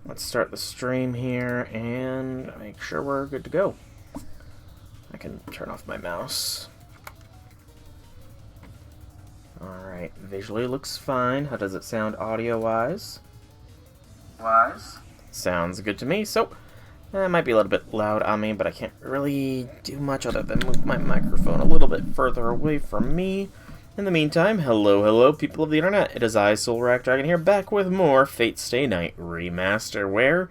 let's start the stream here and make sure we're good to go. I can turn off my mouse. Alright, visually looks fine. How does it sound audio-wise? Sounds good to me. So, it might be a little bit loud on me, but I can't really do much other than move my microphone a little bit further away from me. In the meantime, hello, people of the internet. It is I, SoulRackDragon, here, back with more Fate/stay night Remaster, where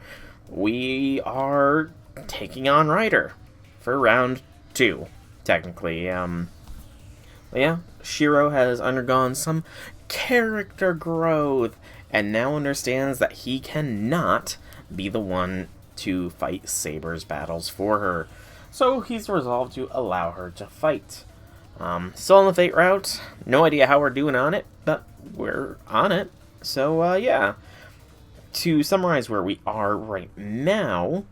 we are taking on Ryder for round 2, technically. Yeah, Shiro has undergone some character growth, and now understands that he cannot be the one to fight Saber's battles for her. So he's resolved to allow her to fight. Still on the Fate route. No idea how we're doing on it, but we're on it. So, yeah. To summarize where we are right now,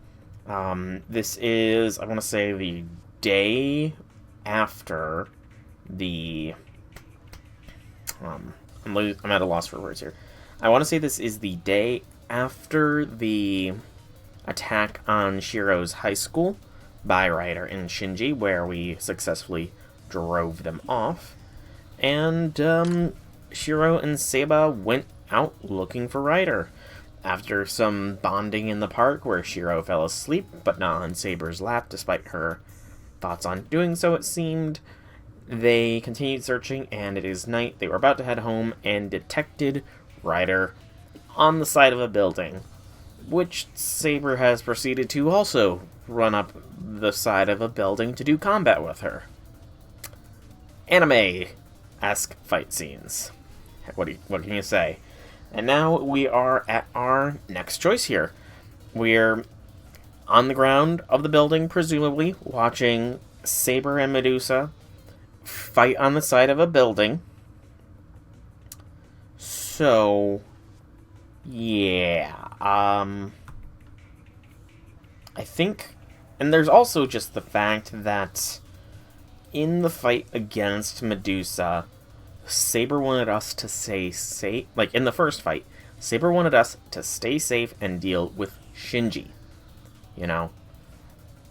this is, I want to say, the day after the... I'm at a loss for words here. I want to say this is the day after the attack on Shiro's high school by Ryder and Shinji, where we successfully drove them off. And Shiro and Seba went out looking for Ryder. After some bonding in the park where Shiro fell asleep, but not on Saber's lap despite her thoughts on doing so, it seemed, they continued searching, and it is night. They were about to head home and detected Ryder on the side of a building, which Saber has proceeded to also run up the side of a building to do combat with her. Anime-esque fight scenes. What can you say? And now we are at our next choice here. We're on the ground of the building, presumably, watching Saber and Medusa fight on the side of a building. So, yeah, I think, and there's also just the fact that in the fight against Medusa, Saber wanted us to stay safe. Like, in the first fight, Saber wanted us to stay safe and deal with Shinji, you know?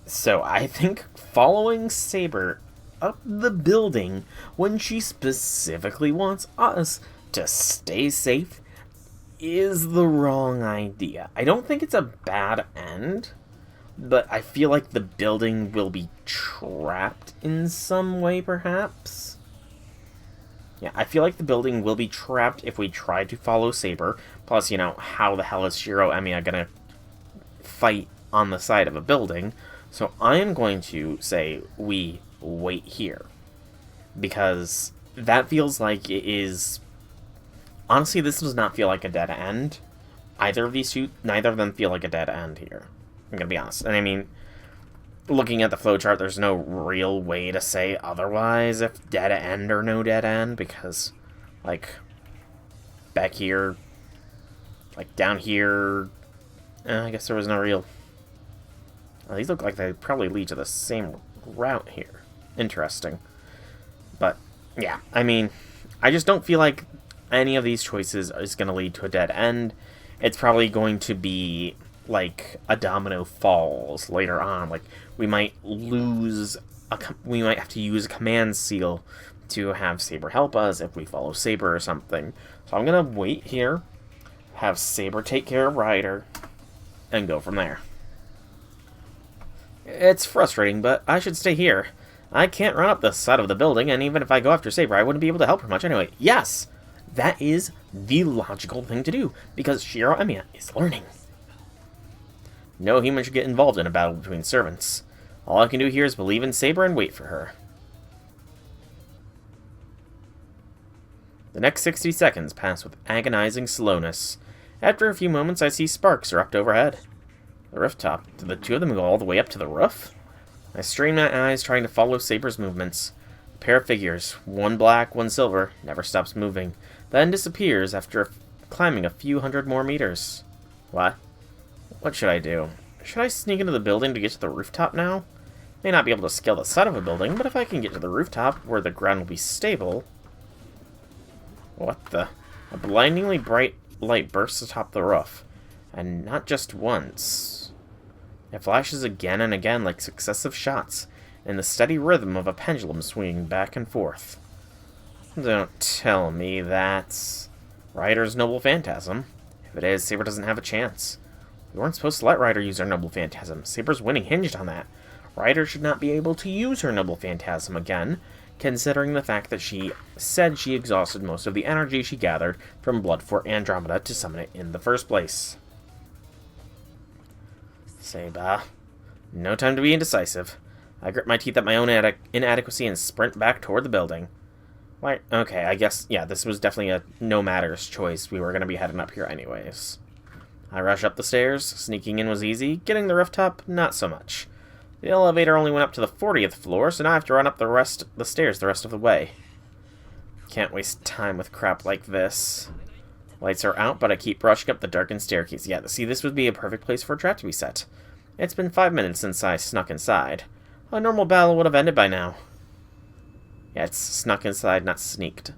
So I think following Saber up the building when she specifically wants us to stay safe is the wrong idea. I don't think it's a bad end, but I feel like the building will be trapped in some way, perhaps. Yeah, I feel like the building will be trapped if we try to follow Saber. Plus, you know, how the hell is Shiro and Emiya gonna fight on the side of a building? So I am going to say we wait here, because that feels like it is... Honestly, this does not feel like a dead end. Either of these two, neither of them feel like a dead end here. I'm gonna be honest. And I mean, looking at the flowchart, there's no real way to say otherwise if dead end or no dead end, because, like, back here, like, down here, I guess there was no real... these look like they probably lead to the same route here. Interesting. But, yeah, I mean, I just don't feel like any of these choices is going to lead to a dead end. It's probably going to be like a domino falls later on. Like, we might lose we might have to use a command seal to have Saber help us if we follow Saber or something. So I'm going to wait here, have Saber take care of Ryder, and go from there. It's frustrating, but I should stay here. I can't run up the side of the building, and even if I go after Saber, I wouldn't be able to help her much anyway. Yes! That is the logical thing to do, because Shiro Emiya is learning. No human should get involved in a battle between servants. All I can do here is believe in Saber and wait for her. The next 60 seconds pass with agonizing slowness. After a few moments, I see sparks erupt overhead. The rooftop. Did the two of them go all the way up to the roof? I strain my eyes, trying to follow Saber's movements. A pair of figures, one black, one silver, never stops moving, then disappears after climbing a few hundred more meters. What? What should I do? Should I sneak into the building to get to the rooftop now? May not be able to scale the side of a building, but if I can get to the rooftop, where the ground will be stable... What the... A blindingly bright light bursts atop the roof. And not just once. It flashes again and again like successive shots, in the steady rhythm of a pendulum swinging back and forth. Don't tell me that's Ryder's Noble Phantasm. If it is, Saber doesn't have a chance. We weren't supposed to let Ryder use her Noble Phantasm. Saber's winning hinged on that. Ryder should not be able to use her Noble Phantasm again, considering the fact that she said she exhausted most of the energy she gathered from Blood for Andromeda to summon it in the first place. Saber. No time to be indecisive. I grit my teeth at my own inadequacy and sprint back toward the building. Why? Okay, I guess, yeah, this was definitely a no-matters choice. We were going to be heading up here anyways. I rush up the stairs. Sneaking in was easy. Getting the rooftop, not so much. The elevator only went up to the 40th floor, so now I have to run up the stairs the rest of the way. Can't waste time with crap like this. Lights are out, but I keep rushing up the darkened staircase. Yeah, see, this would be a perfect place for a trap to be set. It's been 5 minutes since I snuck inside. A normal battle would have ended by now. Yeah, it's snuck inside, not sneaked.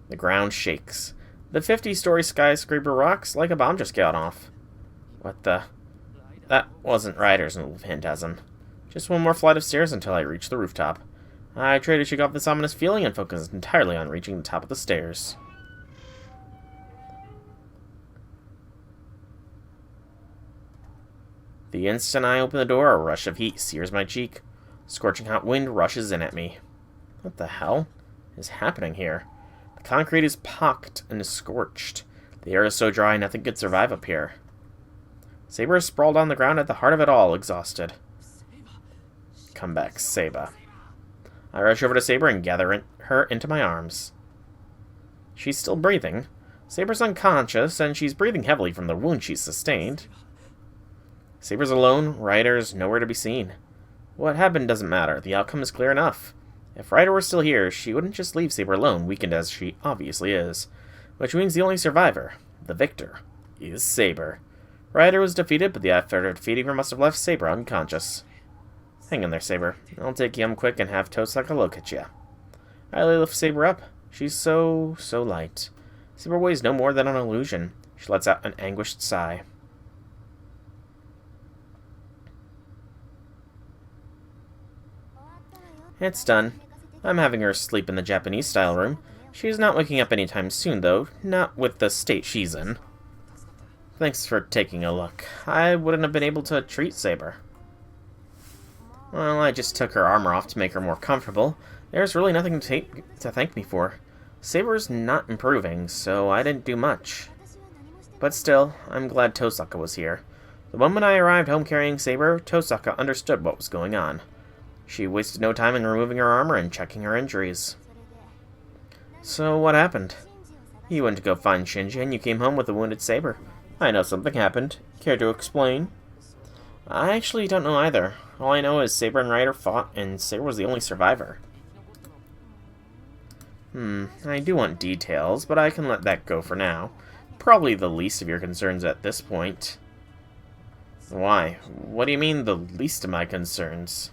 The ground shakes. The 50-story skyscraper rocks like a bomb just got off. What the... That wasn't Ryder's Noble Phantasm. Just one more flight of stairs until I reach the rooftop. I try to shake off this ominous feeling and focus entirely on reaching the top of the stairs. The instant I open the door, a rush of heat sears my cheek. Scorching hot wind rushes in at me. What the hell is happening here? The concrete is pocked and is scorched. The air is so dry nothing could survive up here. Saber is sprawled on the ground at the heart of it all, exhausted. Come back, Saber. I rush over to Saber and gather her into my arms. She's still breathing. Saber's unconscious, and she's breathing heavily from the wound she's sustained. Saber's alone. Ryder's nowhere to be seen. What happened doesn't matter. The outcome is clear enough. If Ryder were still here, she wouldn't just leave Saber alone, weakened as she obviously is. Which means the only survivor, the victor, is Saber. Ryder was defeated, but the after defeating her must have left Saber unconscious. Hang in there, Saber. I'll take you home quick and have Tosaka look at you. I lift Saber up. She's so light. Saber weighs no more than an illusion. She lets out an anguished sigh. It's done. I'm having her sleep in the Japanese-style room. She's not waking up anytime soon, though. Not with the state she's in. Thanks for taking a look. I wouldn't have been able to treat Saber. Well, I just took her armor off to make her more comfortable. There's really nothing to thank me for. Saber's not improving, so I didn't do much. But still, I'm glad Tosaka was here. The moment I arrived home carrying Saber, Tosaka understood what was going on. She wasted no time in removing her armor and checking her injuries. So, what happened? You went to go find Shinji and you came home with a wounded Saber. I know something happened. Care to explain? I actually don't know either. All I know is Saber and Ryder fought, and Saber was the only survivor. I do want details, but I can let that go for now. Probably the least of your concerns at this point. Why? What do you mean, the least of my concerns?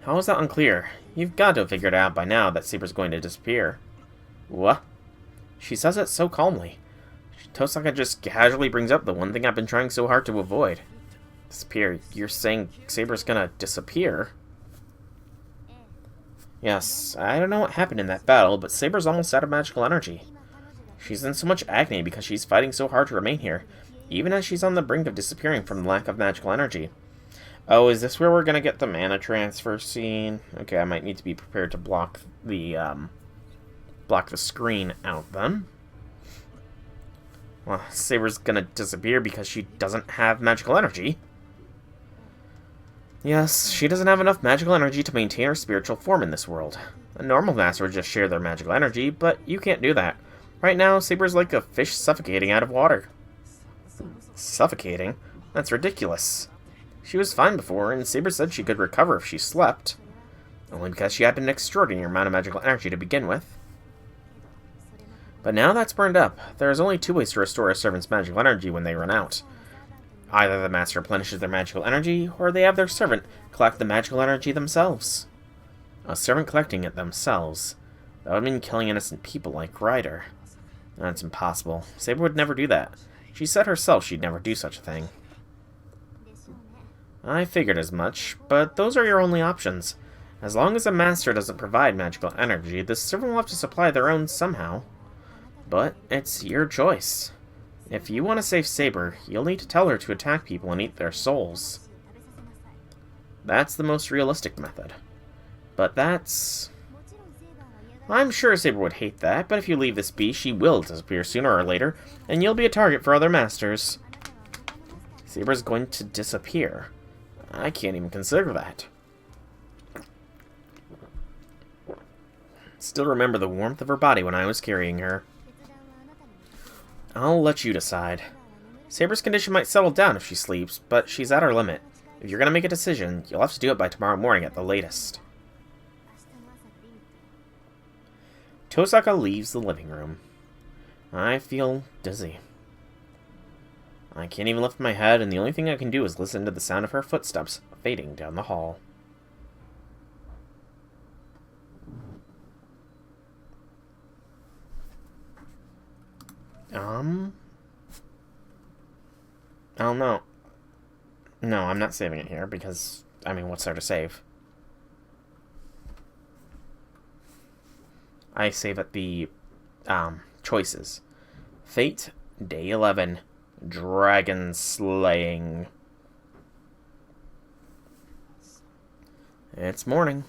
How is that unclear? You've got to have figured out by now that Saber's going to disappear. What? She says it so calmly. Tosaka just casually brings up the one thing I've been trying so hard to avoid. Disappear? You're saying Saber's gonna disappear? Yes, I don't know what happened in that battle, but Saber's almost out of magical energy. She's in so much agony because she's fighting so hard to remain here, even as she's on the brink of disappearing from lack of magical energy. Oh, is this where we're gonna get the mana transfer scene? Okay, I might need to be prepared to block the screen out then. Well, Saber's gonna disappear because she doesn't have magical energy. Yes, she doesn't have enough magical energy to maintain her spiritual form in this world. A normal master would just share their magical energy, but you can't do that. Right now, Saber's like a fish suffocating out of water. Suffocating? That's ridiculous. She was fine before, and Saber said she could recover if she slept. Only because she had an extraordinary amount of magical energy to begin with. But now that's burned up. There is only two ways to restore a servant's magical energy when they run out. Either the master replenishes their magical energy, or they have their servant collect the magical energy themselves. A servant collecting it themselves. That would mean killing innocent people like Ryder. That's impossible. Saber would never do that. She said herself she'd never do such a thing. I figured as much, but those are your only options. As long as a master doesn't provide magical energy, the servant will have to supply their own somehow. But it's your choice. If you want to save Saber, you'll need to tell her to attack people and eat their souls. That's the most realistic method. But that's... I'm sure Saber would hate that, but if you leave this be, she will disappear sooner or later, and you'll be a target for other masters. Saber's going to disappear. I can't even consider that. Still remember the warmth of her body when I was carrying her. I'll let you decide. Saber's condition might settle down if she sleeps, but she's at her limit. If you're going to make a decision, you'll have to do it by tomorrow morning at the latest. Tosaka leaves the living room. I feel dizzy. I can't even lift my head, and the only thing I can do is listen to the sound of her footsteps fading down the hall. I don't know. No, I'm not saving it here because, I mean, what's there to save? I save at the, choices. Fate, Day 11. Dragon Slaying. It's morning.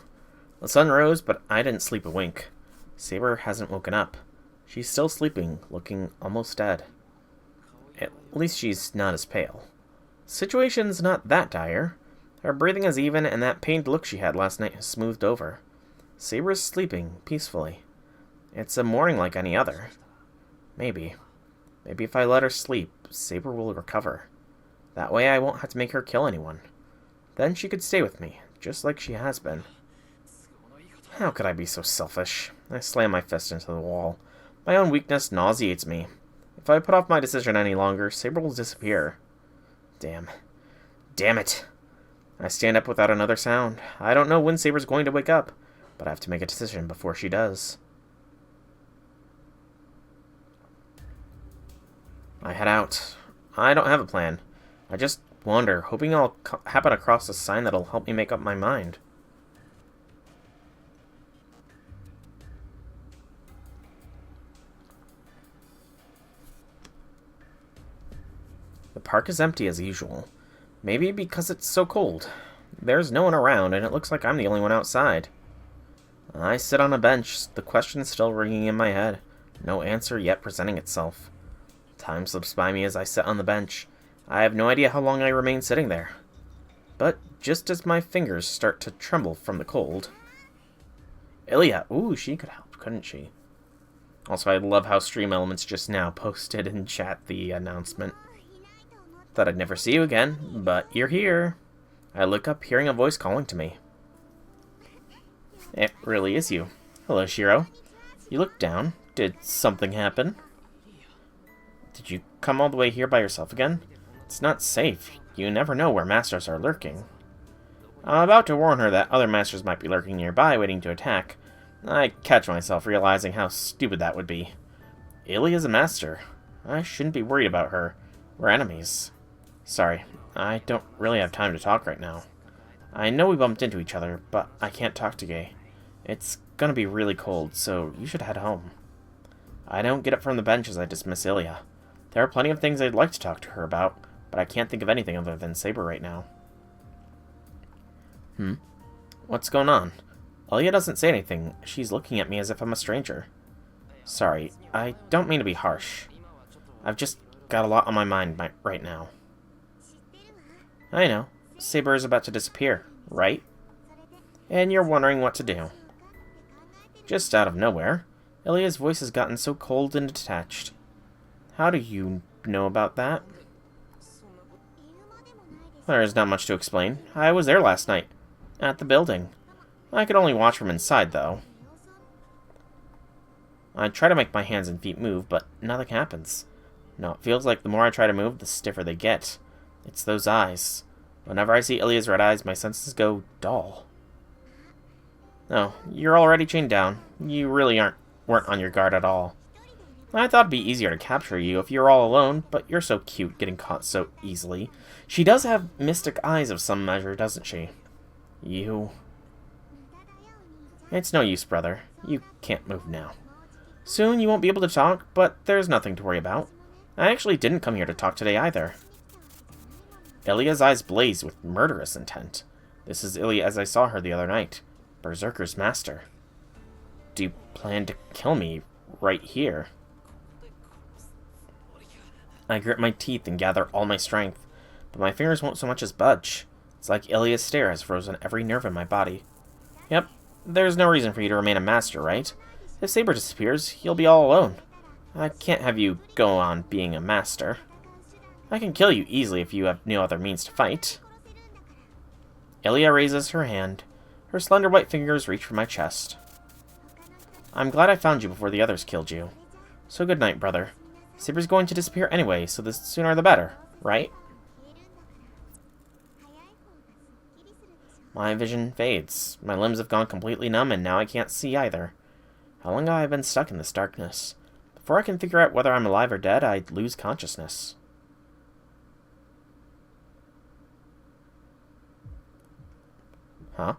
The sun rose, but I didn't sleep a wink. Saber hasn't woken up. She's still sleeping, looking almost dead. At least she's not as pale. Situation's not that dire. Her breathing is even, and that pained look she had last night has smoothed over. Saber's sleeping peacefully. It's a morning like any other. Maybe if I let her sleep, Saber will recover. That way I won't have to make her kill anyone. Then she could stay with me, just like she has been. How could I be so selfish? I slam my fist into the wall. My own weakness nauseates me. If I put off my decision any longer, Saber will disappear. Damn it. I stand up without another sound. I don't know when Saber's going to wake up, but I have to make a decision before she does. I head out. I don't have a plan. I just wander, hoping I'll happen across a sign that'll help me make up my mind. The park is empty as usual. Maybe because it's so cold. There's no one around, and it looks like I'm the only one outside. I sit on a bench, the question still ringing in my head. No answer yet presenting itself. Time slips by me as I sit on the bench. I have no idea how long I remain sitting there. But just as my fingers start to tremble from the cold... Ilya! Ooh, she could help, couldn't she? Also, I love how Stream Elements just now posted in chat the announcement. Thought I'd never see you again, but you're here. I look up, hearing a voice calling to me. It really is you. Hello, Shiro. You look down. Did something happen? Did you come all the way here by yourself again? It's not safe. You never know where masters are lurking. I'm about to warn her that other masters might be lurking nearby, waiting to attack. I catch myself realizing how stupid that would be. Ilya's a master. I shouldn't be worried about her. We're enemies. Sorry, I don't really have time to talk right now. I know we bumped into each other, but I can't talk to Gay. It's gonna be really cold, so you should head home. I don't get up from the bench as I dismiss Ilya. There are plenty of things I'd like to talk to her about, but I can't think of anything other than Saber right now. What's going on? Ilya doesn't say anything. She's looking at me as if I'm a stranger. Sorry, I don't mean to be harsh. I've just got a lot on my mind right now. I know. Saber is about to disappear, right? And you're wondering what to do. Just out of nowhere, Ilya's voice has gotten so cold and detached. How do you know about that? There is not much to explain. I was there last night. At the building. I could only watch from inside, though. I try to make my hands and feet move, but nothing happens. No, it feels like the more I try to move, the stiffer they get. It's those eyes. Whenever I see Ilya's red eyes, my senses go dull. No, you're already chained down. You really weren't on your guard at all. I thought it'd be easier to capture you if you were all alone, but you're so cute getting caught so easily. She does have mystic eyes of some measure, doesn't she? You... It's no use, brother. You can't move now. Soon you won't be able to talk, but there's nothing to worry about. I actually didn't come here to talk today either. Ilya's eyes blaze with murderous intent. This is Ilya as I saw her the other night. Berserker's master. Do you plan to kill me right here? I grit my teeth and gather all my strength, but my fingers won't so much as budge. It's like Ilya's stare has frozen every nerve in my body. Yep, there's no reason for you to remain a master, right? If Saber disappears, you'll be all alone. I can't have you go on being a master. I can kill you easily if you have no other means to fight. Ilya raises her hand. Her slender white fingers reach for my chest. I'm glad I found you before the others killed you. So good night, brother. Saber's going to disappear anyway, so the sooner the better, right? My vision fades. My limbs have gone completely numb, and now I can't see either. How long have I been stuck in this darkness? Before I can figure out whether I'm alive or dead, I'd lose consciousness. Huh?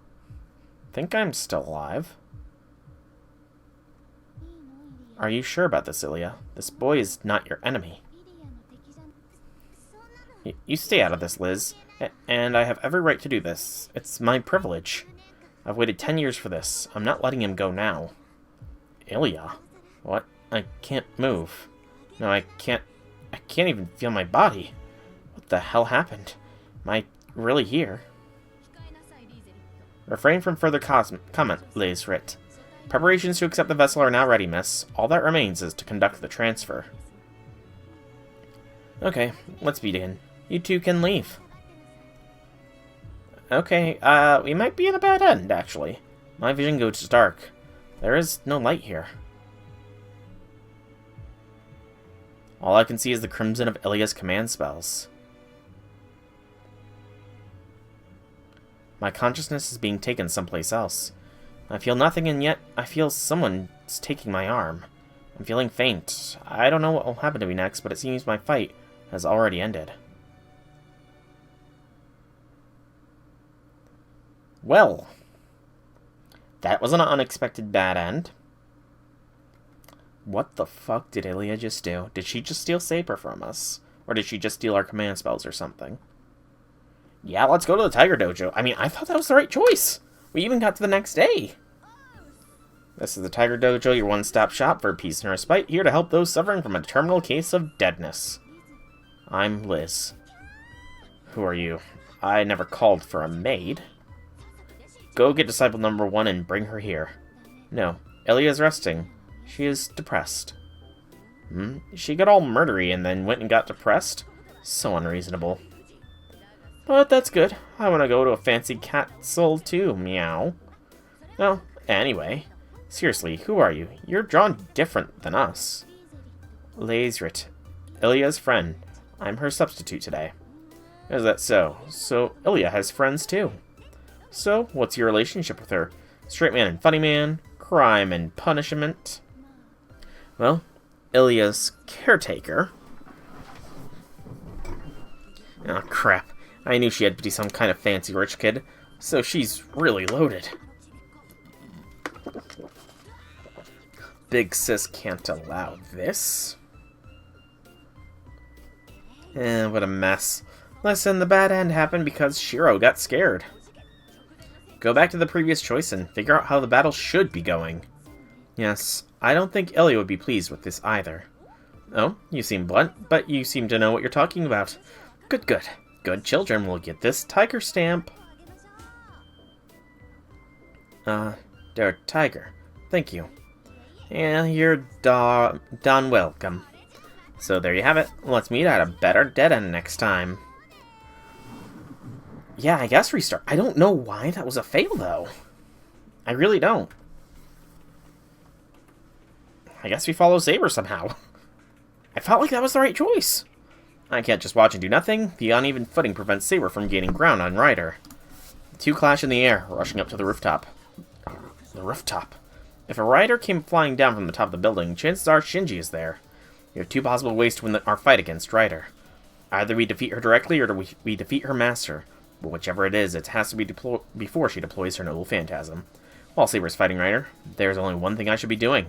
Think I'm still alive? Are you sure about this, Ilya? This boy is not your enemy. You stay out of this, Liz. And I have every right to do this. It's my privilege. I've waited 10 years for this. I'm not letting him go now. Ilya? What? I can't move. No, I can't even feel my body. What the hell happened? Am I really here? Refrain from further comment, Liz writ. Preparations to accept the vessel are now ready, miss. All that remains is to conduct the transfer. Okay, let's begin. You two can leave. Okay, we might be in a bad end, actually. My vision goes dark. There is no light here. All I can see is the crimson of Ilya's command spells. My consciousness is being taken someplace else. I feel nothing, and yet I feel someone's taking my arm. I'm feeling faint. I don't know what will happen to me next, but it seems my fight has already ended. Well, that was an unexpected bad end. What the fuck did Ilya just do? Did she just steal Saber from us? Or did she just steal our command spells or something? Yeah, let's go to the Tiger Dojo. I mean, I thought that was the right choice. We even got to the next day. This is the Tiger Dojo, your one-stop shop for peace and respite, here to help those suffering from a terminal case of deadness. I'm Liz. Who are you? I never called for a maid. Go get disciple number 1 and bring her here. No, Ilya's resting. She is depressed. She got all murdery and then went and got depressed? So unreasonable. But that's good. I want to go to a fancy castle too, meow. Oh, anyway. Seriously, who are you? You're drawn different than us. Lazrit, Ilya's friend. I'm her substitute today. Is that so? So, Ilya has friends too. So, what's your relationship with her? Straight man and funny man? Crime and punishment? Well, Ilya's caretaker. Oh, crap. I knew she had to be some kind of fancy rich kid, so she's really loaded. Big sis can't allow this. What a mess. Listen, the bad end happened because Shiro got scared. Go back to the previous choice and figure out how the battle should be going. Yes, I don't think Ilya would be pleased with this either. Oh, you seem blunt, but you seem to know what you're talking about. Good, good. Good children will get this tiger stamp. Dear Tiger, thank you. Yeah, you're done welcome. So there you have it. Let's meet at a better dead end next time. Yeah, I guess restart. I don't know why that was a fail, though. I really don't. I guess we follow Saber somehow. I felt like that was the right choice. I can't just watch and do nothing. The uneven footing prevents Saber from gaining ground on Ryder. The two clash in the air, rushing up to the rooftop. The rooftop. If a rider came flying down from the top of the building, chances are Shinji is there. We have two possible ways to win our fight against Ryder. Either we defeat her directly, or we defeat her master. But whichever it is, it has to be before she deploys her noble phantasm. While Saber's fighting Ryder, there's only one thing I should be doing.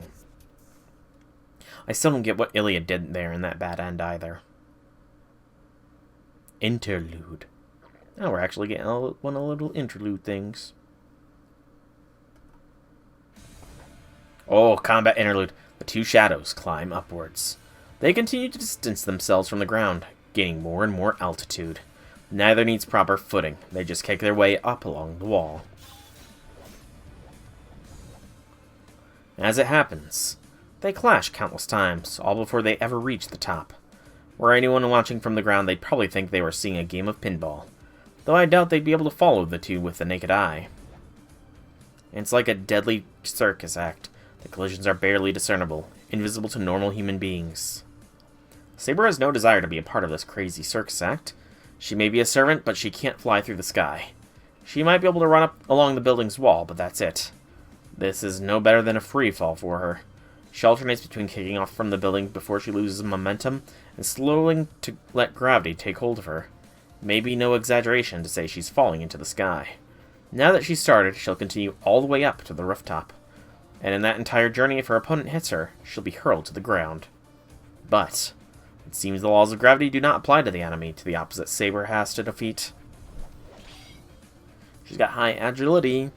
I still don't get what Iliad did there in that bad end either. Interlude. Now we're actually getting one of the little interlude things. Oh, combat interlude. The two shadows climb upwards. They continue to distance themselves from the ground, gaining more and more altitude. Neither needs proper footing. They just kick their way up along the wall. As it happens, they clash countless times, all before they ever reach the top. Were anyone watching from the ground, they'd probably think they were seeing a game of pinball, though I doubt they'd be able to follow the two with the naked eye. It's like a deadly circus act. The collisions are barely discernible, invisible to normal human beings. Saber has no desire to be a part of this crazy circus act. She may be a servant, but she can't fly through the sky. She might be able to run up along the building's wall, but that's it. This is no better than a free fall for her. She alternates between kicking off from the building before she loses momentum and slowing to let gravity take hold of her. Maybe no exaggeration to say she's falling into the sky. Now that she's started, she'll continue all the way up to the rooftop. And in that entire journey, if her opponent hits her, she'll be hurled to the ground. But it seems the laws of gravity do not apply to the enemy, to the opposite Saber has to defeat. She's got high agility.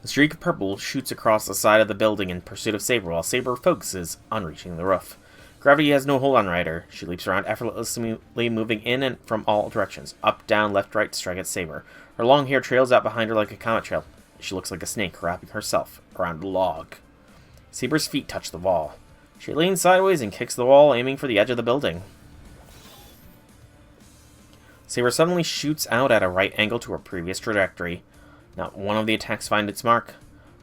A streak of purple shoots across the side of the building in pursuit of Saber, while Saber focuses on reaching the roof. Gravity has no hold on Ryder. She leaps around effortlessly, moving in and from all directions, up, down, left, right, to strike at Saber. Her long hair trails out behind her like a comet trail. She looks like a snake wrapping herself around a log. Saber's feet touch the wall. She leans sideways and kicks the wall, aiming for the edge of the building. Saber suddenly shoots out at a right angle to her previous trajectory. Not one of the attacks find its mark.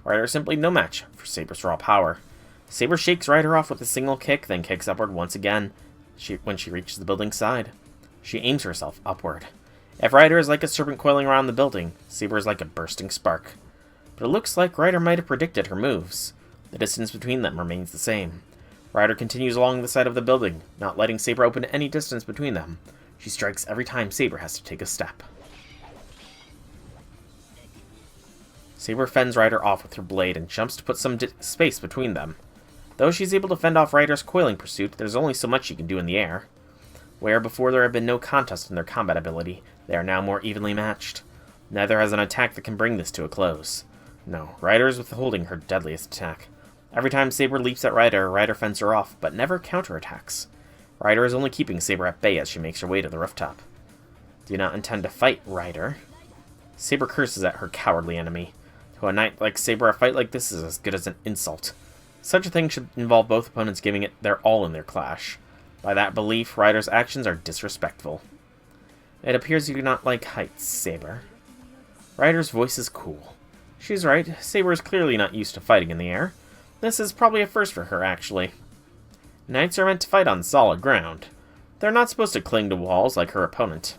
Ryder is simply no match for Saber's raw power. Saber shakes Ryder off with a single kick, then kicks upward once again when she reaches the building's side. She aims herself upward. If Ryder is like a serpent coiling around the building, Saber is like a bursting spark. But it looks like Ryder might have predicted her moves. The distance between them remains the same. Ryder continues along the side of the building, not letting Saber open any distance between them. She strikes every time Saber has to take a step. Saber fends Ryder off with her blade and jumps to put some space between them. Though she's able to fend off Ryder's coiling pursuit, there's only so much she can do in the air. Where before there had been no contest in their combat ability, they are now more evenly matched. Neither has an attack that can bring this to a close. No, Ryder is withholding her deadliest attack. Every time Saber leaps at Ryder, Ryder fends her off, but never counterattacks. Ryder is only keeping Saber at bay as she makes her way to the rooftop. Do you not intend to fight, Ryder? Saber curses at her cowardly enemy. To a knight like Saber, a fight like this is as good as an insult. Such a thing should involve both opponents giving it their all in their clash. By that belief, Ryder's actions are disrespectful. It appears you do not like heights, Saber. Ryder's voice is cool. She's right, Saber is clearly not used to fighting in the air. This is probably a first for her, actually. Knights are meant to fight on solid ground. They're not supposed to cling to walls like her opponent.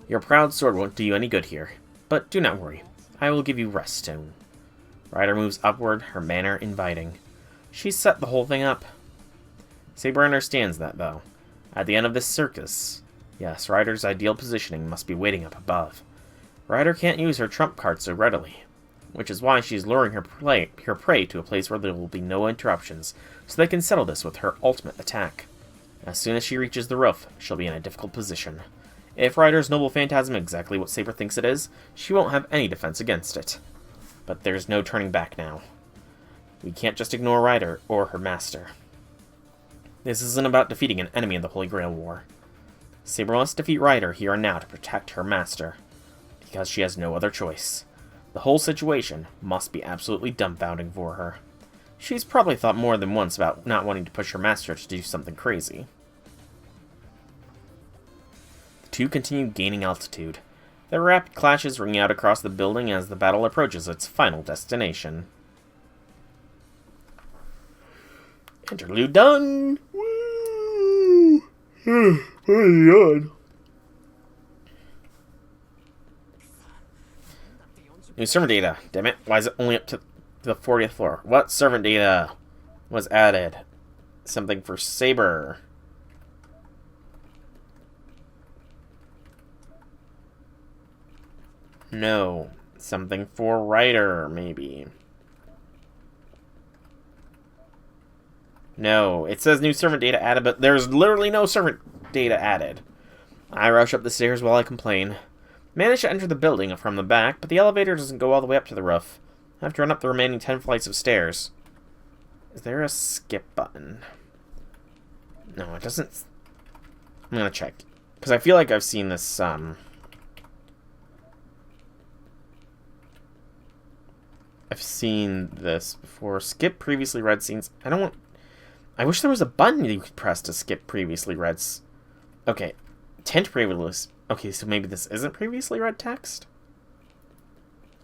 Your proud sword won't do you any good here. But do not worry. I will give you rest soon. Ryder moves upward, her manner inviting. She's set the whole thing up. Saber understands that, though. At the end of this circus, yes, Ryder's ideal positioning must be waiting up above. Ryder can't use her trump card so readily, which is why she's luring her prey to a place where there will be no interruptions, so they can settle this with her ultimate attack. As soon as she reaches the roof, she'll be in a difficult position. If Ryder's noble phantasm is exactly what Saber thinks it is, she won't have any defense against it. But there's no turning back now. We can't just ignore Ryder or her master. This isn't about defeating an enemy in the Holy Grail War. Saber must defeat Ryder here and now to protect her master, because she has no other choice. The whole situation must be absolutely dumbfounding for her. She's probably thought more than once about not wanting to push her master to do something crazy. The two continue gaining altitude. Their rapid clashes ring out across the building as the battle approaches its final destination. Interlude done! Woo! Oh my god. New server data. Damn it, why is it only up to the 40th floor. What servant data was added? Something for Saber. No. Something for Ryder, maybe. No. It says new servant data added, but there's literally no servant data added. I rush up the stairs while I complain. Manage to enter the building from the back, but the elevator doesn't go all the way up to the roof. I have to run up the remaining 10 flights of stairs. Is there a skip button? No, it doesn't. I'm gonna check. Because I feel like I've seen this, I've seen this before. Skip previously read scenes. I wish there was a button you could press to skip previously read. Okay. Tint previously. Okay, so maybe this isn't previously read text?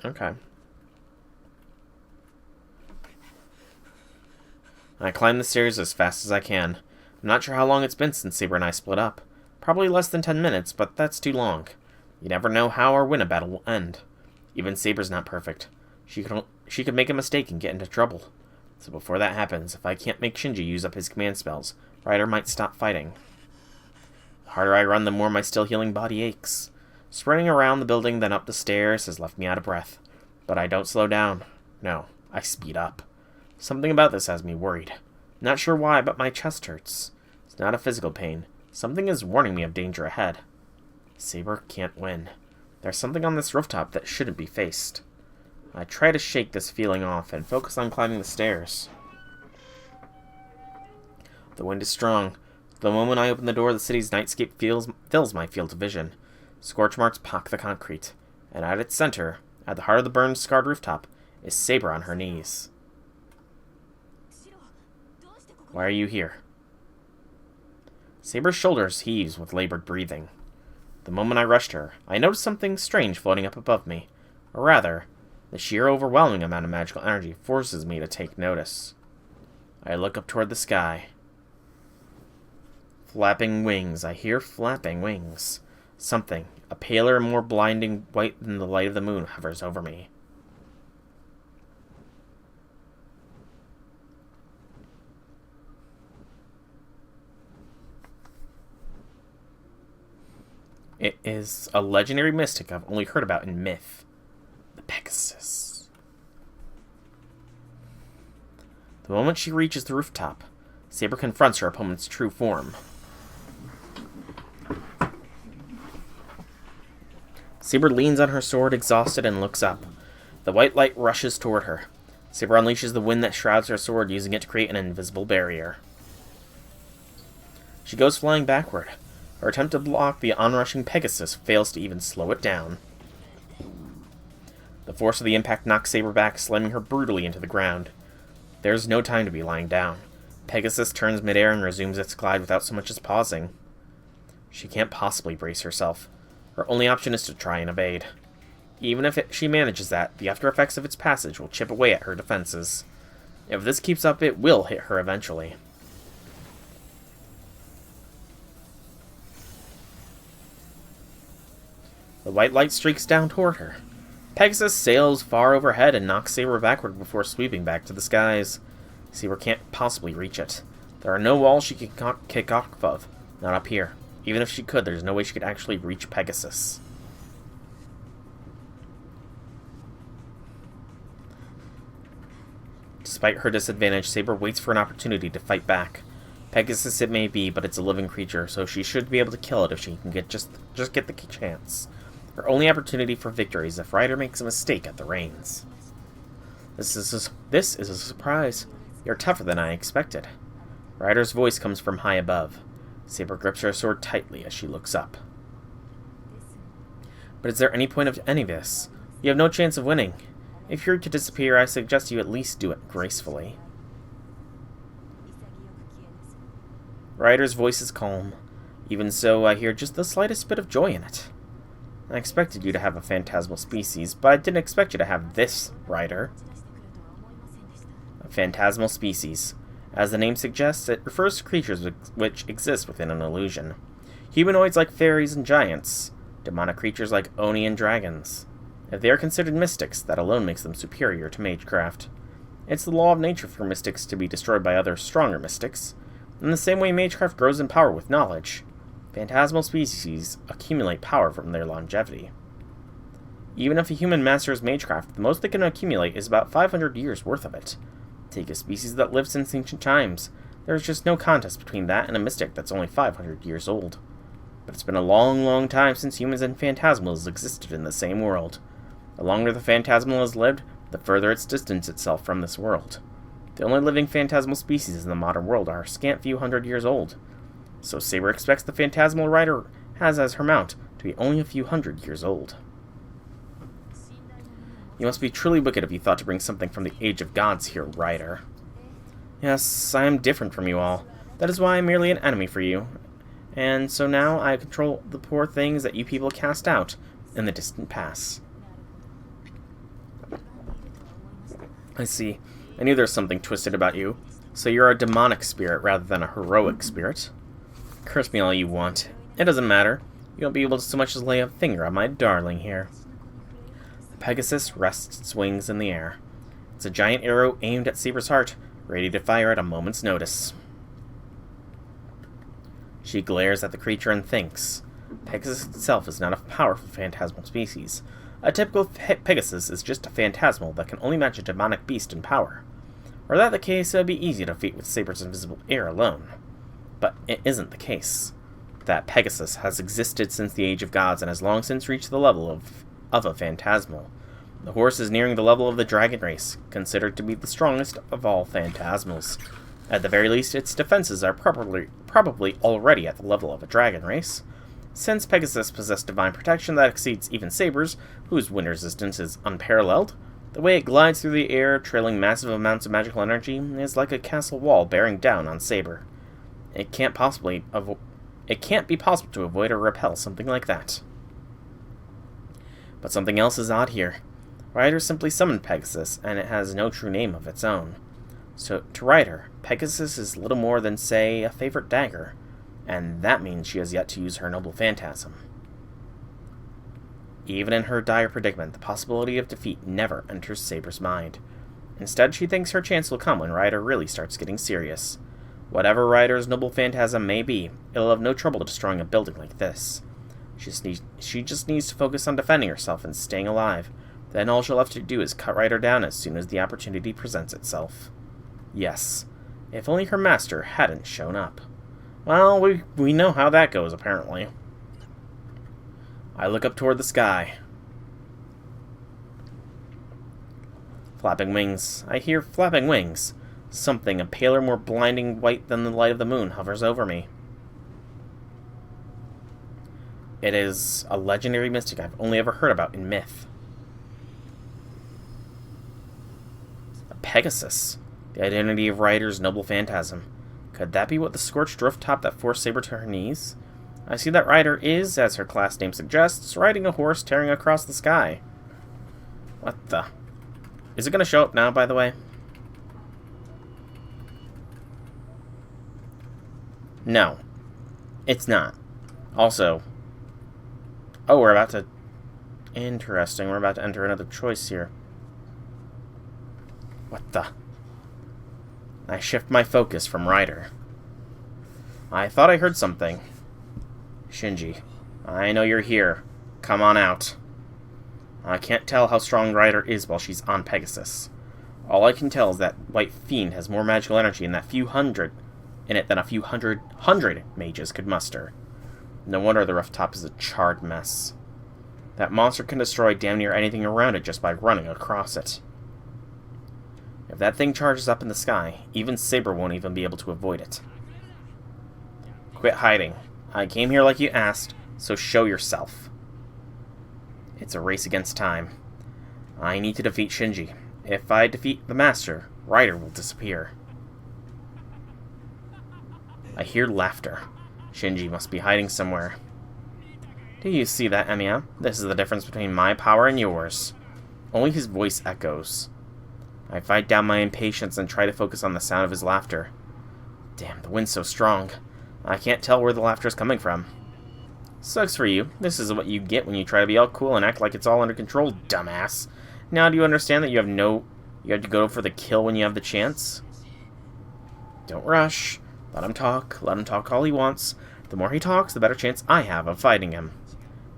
Okay. I climb the stairs as fast as I can. I'm not sure how long it's been since Saber and I split up. Probably less than 10 minutes, but that's too long. You never know how or when a battle will end. Even Saber's not perfect. She could make a mistake and get into trouble. So before that happens, if I can't make Shinji use up his command spells, Ryder might stop fighting. The harder I run, the more my still healing body aches. Sprinting around the building then up the stairs has left me out of breath. But I don't slow down. No, I speed up. Something about this has me worried. Not sure why, but my chest hurts. It's not a physical pain. Something is warning me of danger ahead. Saber can't win. There's something on this rooftop that shouldn't be faced. I try to shake this feeling off and focus on climbing the stairs. The wind is strong. The moment I open the door, the city's nightscape fills my field of vision. Scorch marks pock the concrete, and at its center, at the heart of the burned-scarred rooftop, is Saber on her knees. Why are you here? Saber's shoulders heaves with labored breathing. The moment I rushed her, I noticed something strange floating up above me. Or rather, the sheer overwhelming amount of magical energy forces me to take notice. I look up toward the sky. Flapping wings. I hear flapping wings. Something, a paler and more blinding white than the light of the moon, hovers over me. It is a legendary mystic I've only heard about in myth. The Pegasus. The moment she reaches the rooftop, Saber confronts her opponent's true form. Saber leans on her sword, exhausted, and looks up. The white light rushes toward her. Saber unleashes the wind that shrouds her sword, using it to create an invisible barrier. She goes flying backward. Her attempt to block the onrushing Pegasus fails to even slow it down. The force of the impact knocks Saber back, slamming her brutally into the ground. There's no time to be lying down. Pegasus turns midair and resumes its glide without so much as pausing. She can't possibly brace herself. Her only option is to try and evade. Even if she manages that, the after effects of its passage will chip away at her defenses. If this keeps up, it will hit her eventually. The white light streaks down toward her. Pegasus sails far overhead and knocks Saber backward before sweeping back to the skies. Saber can't possibly reach it. There are no walls she can kick off of. Not up here. Even if she could, there's no way she could actually reach Pegasus. Despite her disadvantage, Saber waits for an opportunity to fight back. Pegasus it may be, but it's a living creature, so she should be able to kill it if she can just get the chance. Her only opportunity for victory is if Ryder makes a mistake at the reins. This is a surprise. You're tougher than I expected. Ryder's voice comes from high above. Saber grips her sword tightly as she looks up. But is there any point of any of this? You have no chance of winning. If you're to disappear, I suggest you at least do it gracefully. Ryder's voice is calm. Even so, I hear just the slightest bit of joy in it. I expected you to have a phantasmal species, but I didn't expect you to have this, Ryder. A phantasmal species. As the name suggests, it refers to creatures which exist within an illusion. Humanoids like fairies and giants. Demonic creatures like Oni and dragons. If they are considered mystics, that alone makes them superior to magecraft. It's the law of nature for mystics to be destroyed by other stronger mystics. In the same way magecraft grows in power with knowledge, phantasmal species accumulate power from their longevity. Even if a human masters magecraft, the most they can accumulate is about 500 years worth of it. Take a species that lived since ancient times. There's just no contest between that and a mystic that's only 500 years old. But it's been a long, long time since humans and phantasmals existed in the same world. The longer the phantasmal has lived, the further it's distanced itself from this world. The only living phantasmal species in the modern world are a scant few hundred years old. So Saber expects the phantasmal rider has as her mount to be only a few hundred years old. You must be truly wicked if you thought to bring something from the Age of Gods here, Rider. Yes, I am different from you all. That is why I am merely an enemy for you. And so now I control the poor things that you people cast out in the distant past. I see. I knew there was something twisted about you. So you're a demonic spirit rather than a heroic spirit. Curse me all you want. It doesn't matter. You won't be able to so much as lay a finger on my darling here. The Pegasus rests its wings in the air. It's a giant arrow aimed at Saber's heart, ready to fire at a moment's notice. She glares at the creature and thinks. Pegasus itself is not a powerful phantasmal species. A typical Pegasus is just a phantasmal that can only match a demonic beast in power. Were that the case, it would be easy to defeat with Saber's invisible air alone. But it isn't the case. That Pegasus has existed since the Age of Gods and has long since reached the level of a phantasmal. The horse is nearing the level of the dragon race, considered to be the strongest of all phantasmals. At the very least, its defenses are probably already at the level of a dragon race. Since Pegasus possessed divine protection that exceeds even Saber's, whose wind resistance is unparalleled, the way it glides through the air, trailing massive amounts of magical energy, is like a castle wall bearing down on Saber. It can't be possible to avoid or repel something like that. But something else is odd here. Ryder simply summoned Pegasus, and it has no true name of its own. So, to Ryder, Pegasus is little more than, say, a favorite dagger, and that means she has yet to use her noble phantasm. Even in her dire predicament, the possibility of defeat never enters Saber's mind. Instead, she thinks her chance will come when Ryder really starts getting serious. Whatever Ryder's noble phantasm may be, it'll have no trouble destroying a building like this. She just needs to focus on defending herself and staying alive. Then all she'll have to do is cut Ryder down as soon as the opportunity presents itself. Yes, if only her master hadn't shown up. Well, we know how that goes, apparently. I look up toward the sky. Flapping wings. I hear flapping wings. Something, a paler, more blinding white than the light of the moon, hovers over me. It is a legendary mystic I've only ever heard about in myth. A Pegasus. The identity of Ryder's noble phantasm. Could that be what the scorched rooftop that forced Saber to her knees? I see that Ryder is, as her class name suggests, riding a horse tearing across the sky. What the? Is it going to show up now, by the way? No. It's not. Also... Oh, we're about to... Interesting, we're about to enter another choice here. What the... I shift my focus from Ryder. I thought I heard something. Shinji, I know you're here. Come on out. I can't tell how strong Ryder is while she's on Pegasus. All I can tell is that White Fiend has more magical energy than a few hundred mages could muster. No wonder the rooftop is a charred mess. That monster can destroy damn near anything around it just by running across it. If that thing charges up in the sky, even Saber won't even be able to avoid it. Quit hiding. I came here like you asked, so show yourself. It's a race against time. I need to defeat Shinji. If I defeat the Master, Ryder will disappear. I hear laughter. Shinji must be hiding somewhere. Do you see that, Emiya? This is the difference between my power and yours. Only his voice echoes. I fight down my impatience and try to focus on the sound of his laughter. Damn, the wind's so strong. I can't tell where the laughter is coming from. Sucks for you. This is what you get when you try to be all cool and act like it's all under control, dumbass. Now do you understand that you have You have to go for the kill when you have the chance? Don't rush. Let him talk. Let him talk all he wants. The more he talks, the better chance I have of fighting him.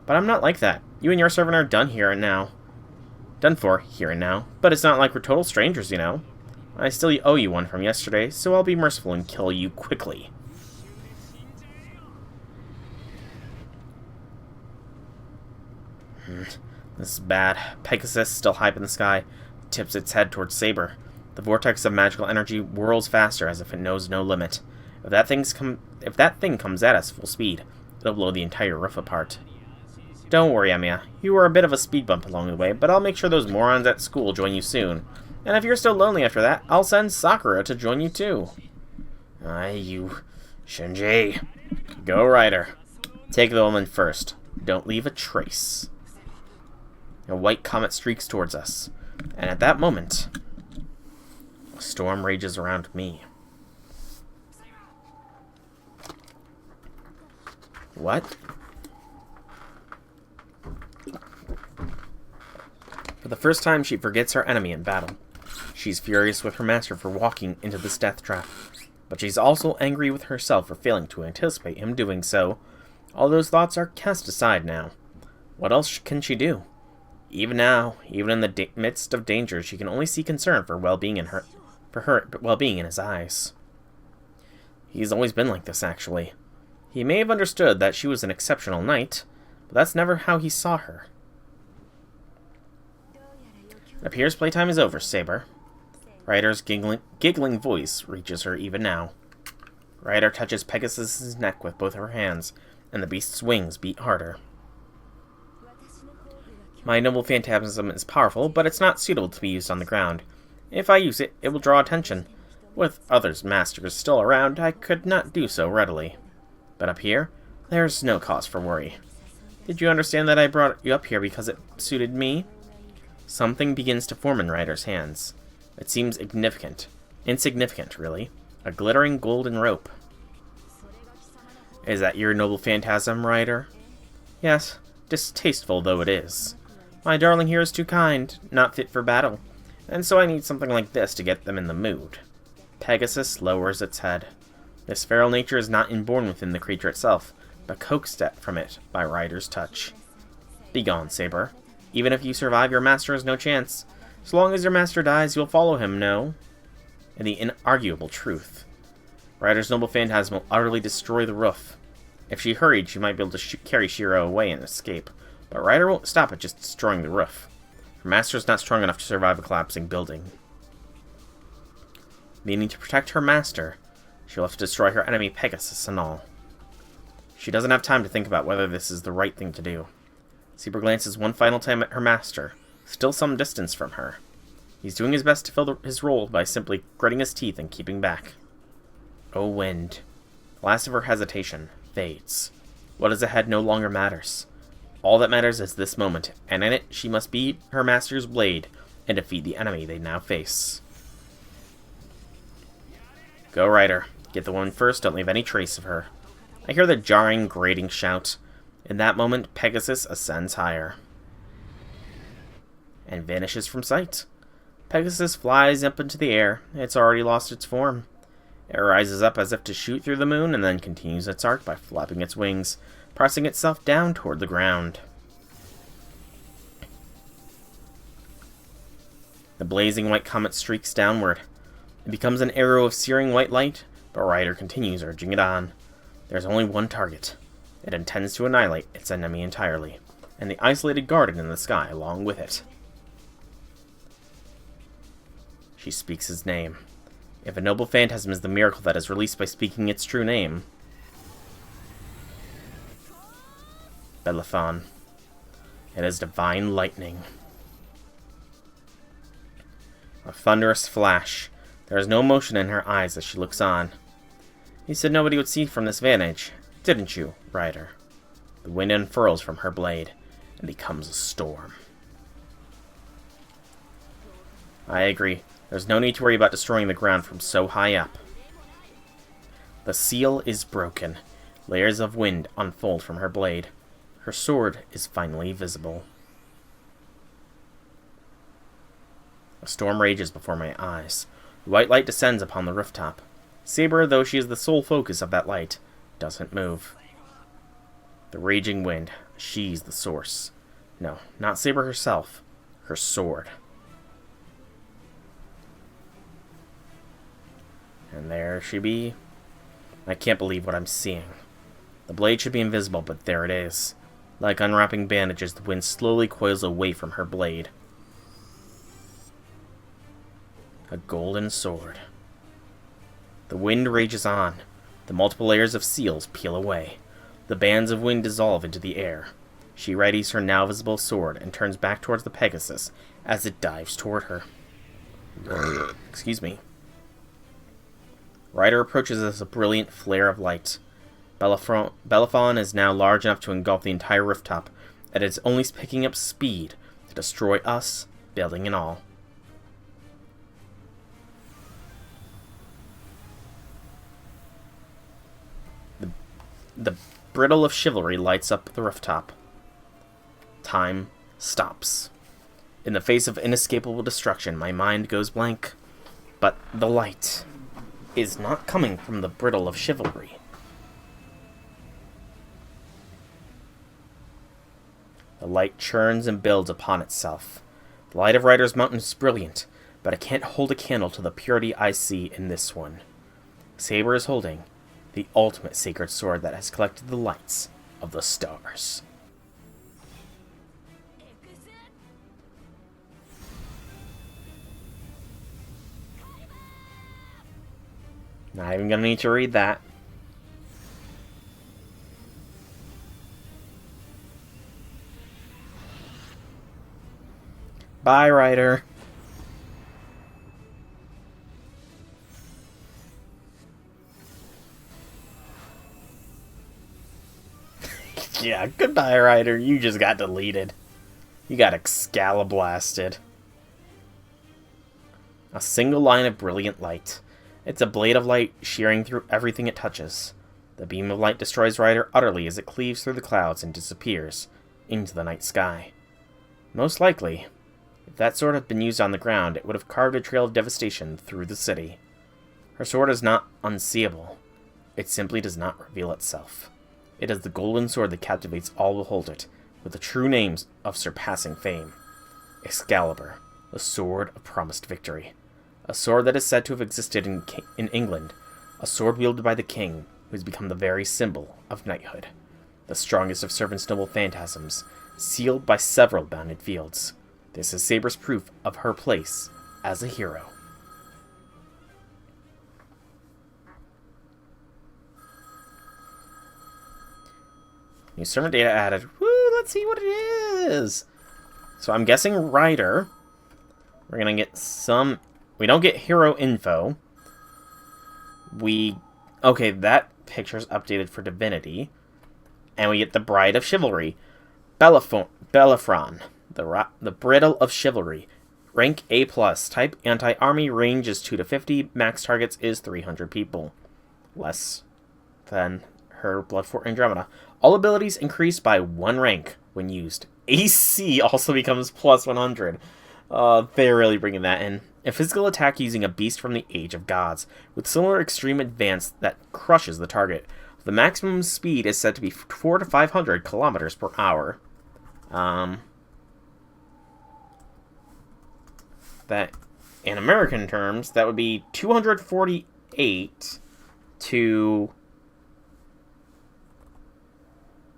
But I'm not like that. You and your servant are done here and now. Done for here and now. But it's not like we're total strangers, you know. I still owe you one from yesterday, so I'll be merciful and kill you quickly. This is bad. Pegasus, still high up in the sky, tips its head towards Saber. The vortex of magical energy whirls faster as if it knows no limit. If that thing comes at us full speed, it'll blow the entire roof apart. Don't worry, Emiya. You were a bit of a speed bump along the way, but I'll make sure those morons at school join you soon. And if you're still lonely after that, I'll send Sakura to join you too. You... Shinji. Go, Ryder. Take the woman first. Don't leave a trace. A white comet streaks towards us. And at that moment, a storm rages around me. What? For the first time, she forgets her enemy in battle. She's furious with her master for walking into this death trap, but she's also angry with herself for failing to anticipate him doing so. All those thoughts are cast aside now. What else can she do? Even now, even in the midst of danger, she can only see concern for well-being in her well-being in his eyes. He's always been like this, actually. He may have understood that she was an exceptional knight, but that's never how he saw her. It appears playtime is over, Saber. Ryder's giggling voice reaches her even now. Ryder touches Pegasus's neck with both her hands, and the beast's wings beat harder. My noble phantasm is powerful, but it's not suitable to be used on the ground. If I use it, it will draw attention. With others masters still around, I could not do so readily. But up here, there's no cause for worry. Did you understand that I brought you up here because it suited me? Something begins to form in Ryder's hands. It seems insignificant, really. A glittering golden rope. Is that your noble phantasm, Ryder? Yes, distasteful though it is. My darling here is too kind, not fit for battle, and so I need something like this to get them in the mood. Pegasus lowers its head. This feral nature is not inborn within the creature itself, but coaxed from it by Ryder's touch. Begone, Saber. Even if you survive, your master has no chance. So long as your master dies, you'll follow him, no? And the inarguable truth. Ryder's noble phantasm will utterly destroy the roof. If she hurried, she might be able to carry Shiro away and escape, but Ryder won't stop at just destroying the roof. Her master is not strong enough to survive a collapsing building. Meaning to protect her master, she'll have to destroy her enemy Pegasus and all. She doesn't have time to think about whether this is the right thing to do. Saber glances one final time at her master, still some distance from her. He's doing his best to fill his role by simply gritting his teeth and keeping back. Oh, wind. The last of her hesitation fades. What is ahead no longer matters. All that matters is this moment, and in it she must beat her master's blade and defeat the enemy they now face. Go, Ryder. Get the woman first, don't leave any trace of her. I hear the jarring, grating shout. In that moment, Pegasus ascends higher and vanishes from sight. Pegasus flies up into the air. It's already lost its form. It rises up as if to shoot through the moon and then continues its arc by flapping its wings, pressing itself down toward the ground. The blazing white comet streaks downward. It becomes an arrow of searing white light, but Ryder continues urging it on. There's only one target. It intends to annihilate its enemy entirely, and the isolated garden in the sky along with it. She speaks his name. If a noble phantasm is the miracle that is released by speaking its true name, Bellerophon. It is divine lightning. A thunderous flash. There is no emotion in her eyes as she looks on. You said nobody would see from this vantage, didn't you, Ryder? The wind unfurls from her blade and becomes a storm. I agree. There's no need to worry about destroying the ground from so high up. The seal is broken. Layers of wind unfold from her blade. Her sword is finally visible. A storm rages before my eyes. The white light descends upon the rooftop. Saber, though she is the sole focus of that light, doesn't move. The raging wind, she's the source. No, not Saber herself. Her sword. And there she be. I can't believe what I'm seeing. The blade should be invisible, but there it is. Like unwrapping bandages, the wind slowly coils away from her blade. A golden sword. The wind rages on. The multiple layers of seals peel away. The bands of wind dissolve into the air. She readies her now visible sword and turns back towards the Pegasus as it dives toward her. Excuse me. Ryder approaches as a brilliant flare of light. Bellerophon is now large enough to engulf the entire rooftop, and it is only picking up speed to destroy us, building and all. The brittle of chivalry lights up the rooftop. Time stops. In the face of inescapable destruction, my mind goes blank. But the light is not coming from the brittle of chivalry. The light churns and builds upon itself. The light of Ryder's Mountain is brilliant, but I can't hold a candle to the purity I see in this one. Saber is holding the ultimate sacred sword that has collected the lights of the stars. Not even gonna need to read that. Bye, Ryder. Yeah, goodbye, Ryder. You just got deleted. You got excaliblasted. A single line of brilliant light. It's a blade of light shearing through everything it touches. The beam of light destroys Ryder utterly as it cleaves through the clouds and disappears into the night sky. Most likely, if that sword had been used on the ground, it would have carved a trail of devastation through the city. Her sword is not unseeable. It simply does not reveal itself. It is the golden sword that captivates all who hold it, with the true names of surpassing fame. Excalibur, the sword of promised victory. A sword that is said to have existed in England. A sword wielded by the king, who has become the very symbol of knighthood. The strongest of servants' noble phantasms, sealed by several bounded fields. This is Saber's proof of her place as a hero. New servant data added. Woo, let's see what it is. So I'm guessing Ryder. We're going to get some... We don't get hero info. Okay, that picture's updated for divinity. And we get the Bride of Chivalry. Bellerophon, the Brittle of Chivalry. Rank A+. Type anti-army. Range is 2 to 50. Max targets is 300 people. Less than her Blood Fort Andromeda. All abilities increase by 1 rank when used. AC also becomes plus 100. They're really bringing that in. A physical attack using a beast from the Age of Gods, with similar extreme advance that crushes the target. The maximum speed is said to be 400 to 500 kilometers per hour. That, in American terms, that would be 248 to...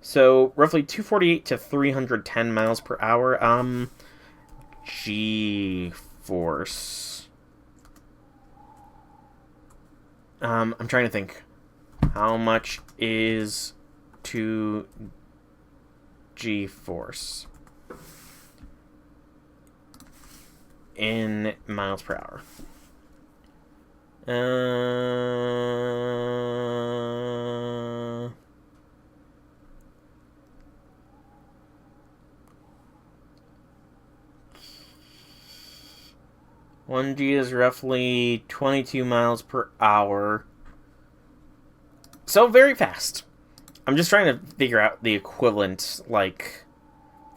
So, roughly 248 to 310 miles per hour. G-force. I'm trying to think. How much is 2 G-force in miles per hour? 1G is roughly 22 miles per hour. So very fast. I'm just trying to figure out the equivalent, like,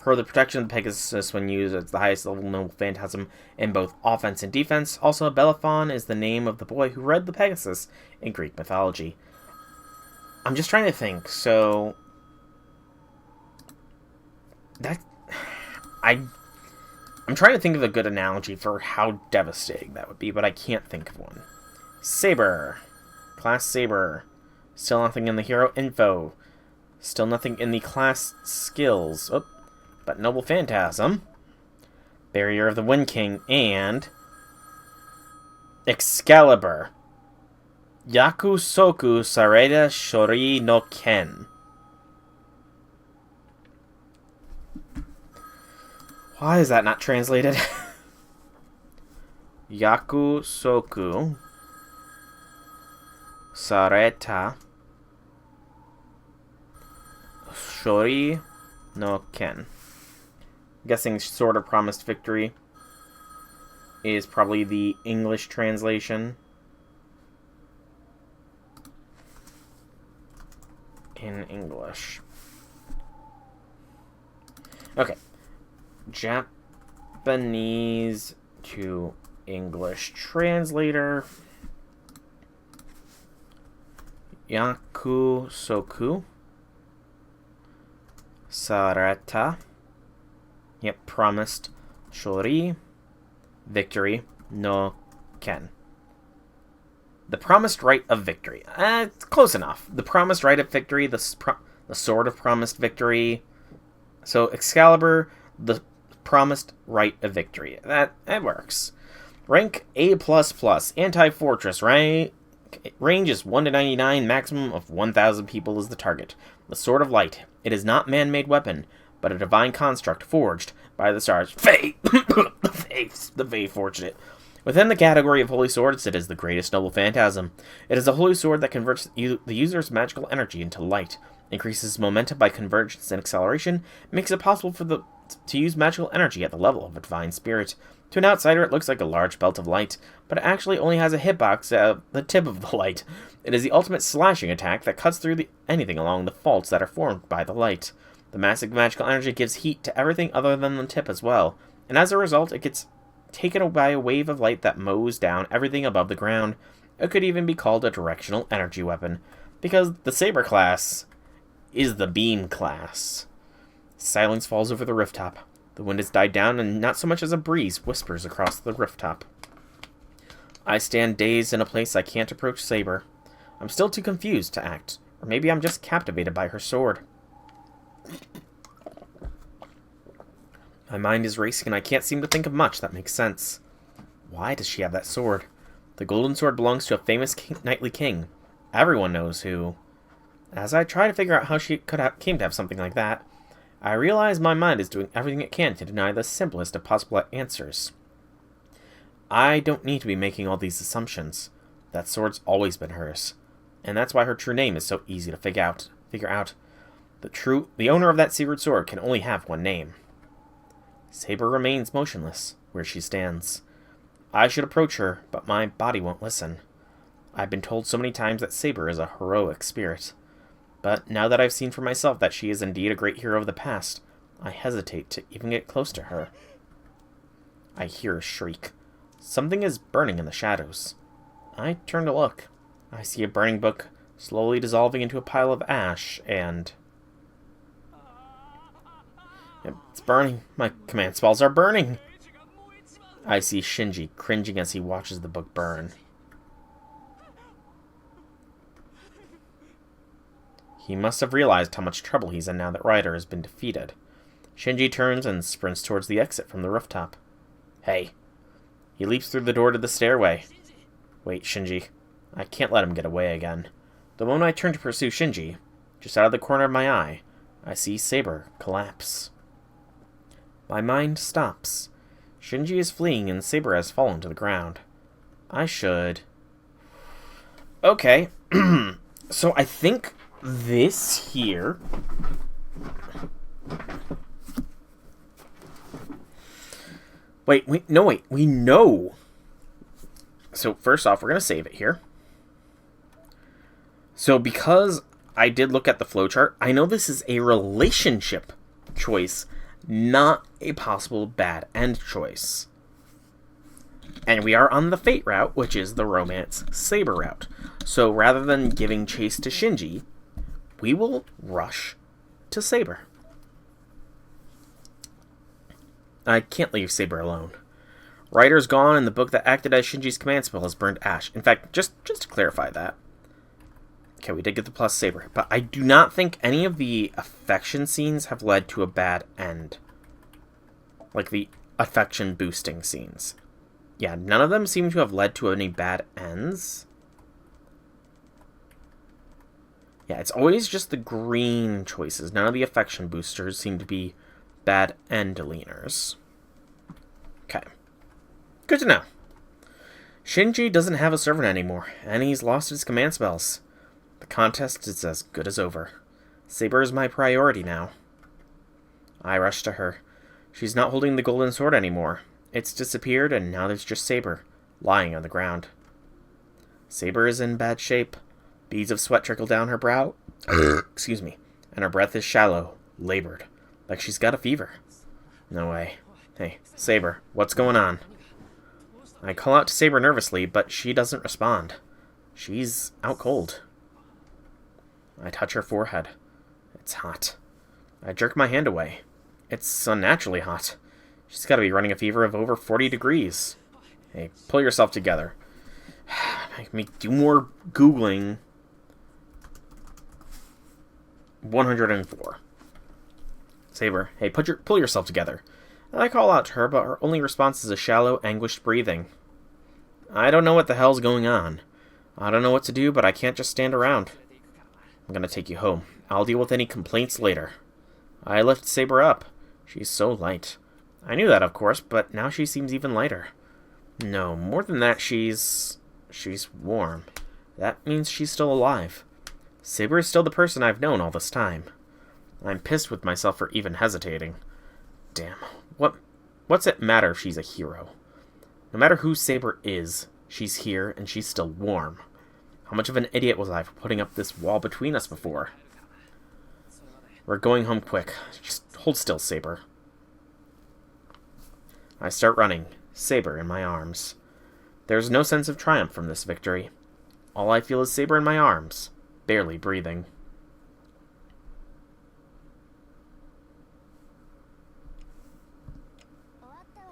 For the protection of the Pegasus when used as the highest level noble phantasm in both offense and defense. Also, Bellerophon is the name of the boy who rode the Pegasus in Greek mythology. I'm just trying to think, so... I'm trying to think of a good analogy for how devastating that would be, but I can't think of one. Saber. Class Saber. Still nothing in the hero info. Still nothing in the class skills. Oh, but Noble Phantasm. Barrier of the Wind King. And... Excalibur. Yakusoku Sareda Shori no Ken. Why is that not translated? Yakusoku Sareta Shori no Ken. Guessing Sword of Promised Victory is probably the English translation. In English. Okay. Japanese to English translator. Yakusoku Sarata. Yep, promised Shori Victory no Ken. The promised right of victory. It's close enough. The promised right of victory, the sword of promised victory. So Excalibur, the promised right of victory. That works. Rank A++, anti-fortress, right? Range is 1 to 99, maximum of 1,000 people is the target. The Sword of Light. It is not man-made weapon, but a divine construct forged by the stars. Fae! the Fae forged it. Within the category of holy swords, it is the greatest noble phantasm. It is a holy sword that converts the user's magical energy into light, increases momentum by convergence and acceleration, makes it possible to use magical energy at the level of a divine spirit. To an outsider, it looks like a large belt of light, but it actually only has a hitbox at the tip of the light. It is the ultimate slashing attack that cuts through anything along the faults that are formed by the light. The massive magical energy gives heat to everything other than the tip as well, and as a result, it gets taken by a wave of light that mows down everything above the ground. It could even be called a directional energy weapon, because the Saber class is the beam class. Silence falls over the rooftop. The wind has died down, and not so much as a breeze whispers across the rooftop. I stand dazed in a place I can't approach Saber. I'm still too confused to act, or maybe I'm just captivated by her sword. My mind is racing, and I can't seem to think of much that makes sense. Why does she have that sword? The golden sword belongs to a famous knightly king. Everyone knows who. As I try to figure out how she came to have something like that, I realize my mind is doing everything it can to deny the simplest of possible answers. I don't need to be making all these assumptions. That sword's always been hers, and that's why her true name is so easy to figure out. The owner of that secret sword can only have one name. Saber remains motionless where she stands. I should approach her, but my body won't listen. I've been told so many times that Saber is a heroic spirit. But now that I've seen for myself that she is indeed a great hero of the past, I hesitate to even get close to her. I hear a shriek. Something is burning in the shadows. I turn to look. I see a burning book slowly dissolving into a pile of ash, and... It's burning. My command spells are burning. I see Shinji cringing as he watches the book burn. He must have realized how much trouble he's in now that Ryder has been defeated. Shinji turns and sprints towards the exit from the rooftop. Hey. He leaps through the door to the stairway. Wait, Shinji. I can't let him get away again. The moment I turn to pursue Shinji, just out of the corner of my eye, I see Saber collapse. My mind stops. Shinji is fleeing and Saber has fallen to the ground. I should... Okay. So I think this here... Wait, we know. So first off, we're going to save it here. So because I did look at the flowchart, I know this is a relationship choice, Not a possible bad end choice. And we are on the Fate route, which is the Romance Saber route. So rather than giving chase to Shinji, we will rush to Saber. I can't leave Saber alone. Writer's gone, and the book that acted as Shinji's command spell has burned ash. In fact, just to clarify that. Okay, we did get the plus Saber, but I do not think any of the affection scenes have led to a bad end. Like the affection boosting scenes. Yeah, none of them seem to have led to any bad ends. Yeah, it's always just the green choices. None of the affection boosters seem to be bad end leaners. Okay. Good to know. Shinji doesn't have a servant anymore, and he's lost his command spells. The contest is as good as over. Saber is my priority now. I rush to her. She's not holding the golden sword anymore. It's disappeared, and now there's just Saber, lying on the ground. Saber is in bad shape. Beads of sweat trickle down her brow. Excuse me. And her breath is shallow, labored, like she's got a fever. No way. Hey, Saber, what's going on? I call out to Saber nervously, but she doesn't respond. She's out cold. I touch her forehead. It's hot. I jerk my hand away. It's unnaturally hot. She's got to be running a fever of over 40 degrees. Hey, pull yourself together. Make me do more Googling. 104. Saber, hey, pull yourself together. I call out to her, but her only response is a shallow, anguished breathing. I don't know what the hell's going on. I don't know what to do, but I can't just stand around. I'm gonna take you home. I'll deal with any complaints later. I lift Saber up. She's so light. I knew that, of course, but now she seems even lighter. No, more than that, she's warm. That means she's still alive. Saber is still the person I've known all this time. I'm pissed with myself for even hesitating. Damn. What's it matter if she's a hero? No matter who Saber is, she's here and she's still warm. How much of an idiot was I for putting up this wall between us before? We're going home quick. Just hold still, Saber. I start running, Saber in my arms. There's no sense of triumph from this victory. All I feel is Saber in my arms, barely breathing.